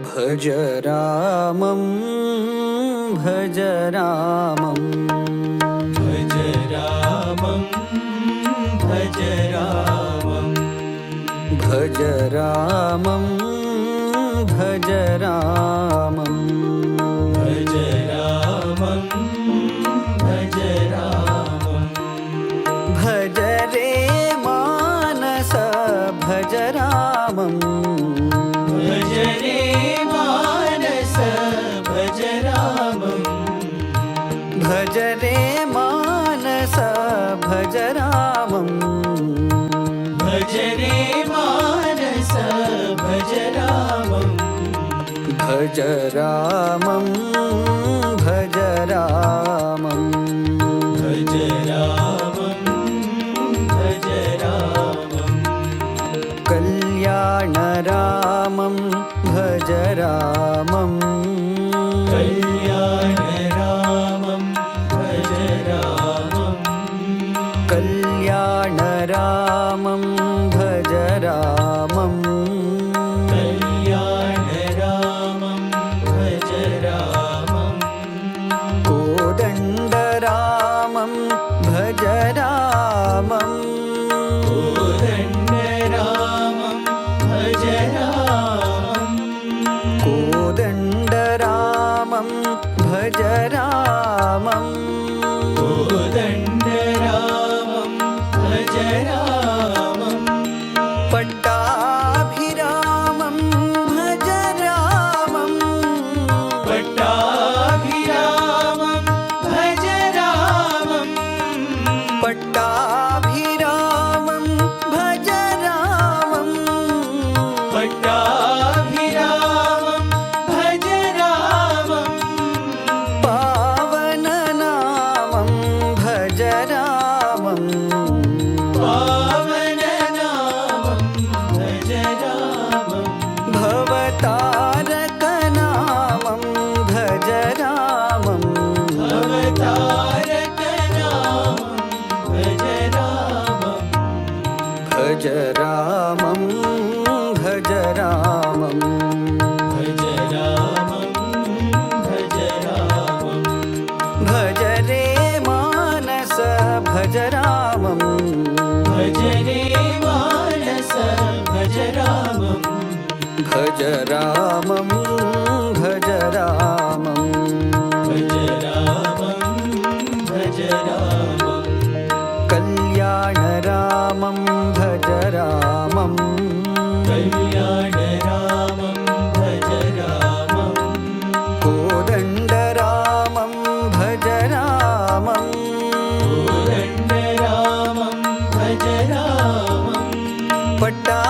भज रामं भज रामं भज रामं भज रामं भज रामं भज रामं भज रामं भज रामं भज रे मानस भज रामं भज रे मानस भज रामं भज रे मानस भज रामं भज रे मानस भज रामं भज रामं भज रामं भज रामं भज रामं कल्याण रामं भज रामं कल्याण रामं भज रामं कल्याण रामं भज रामं कल्याण रामं भज रामं कोदण्ड रामं भज रामं कोदण्ड रामं भज रामं कोदण्ड रामं भज रामं कोदण्ड रामं भज रामं पट्टाभिरामं भज रामं पट्टाभिरामं भज रामं पट्टाभिरामं भज रामं पट्टाभिरामं भज रामं पावननामं भज रामं पावननामं भज रामं भवतारकनामं भज रामं भवतारकनामं भज रामं भज रामं भज रामं भज रामं भज रामं भज रे मानस भज रामं भज रे मानस भज रामं भज रामं भज रामं भज रामं भज रामं कल्याण रामं भज रामं कल्याण रामं भज रामं कोदण्ड रामं भज रामं कोदण्ड रामं भज रामं पट्टा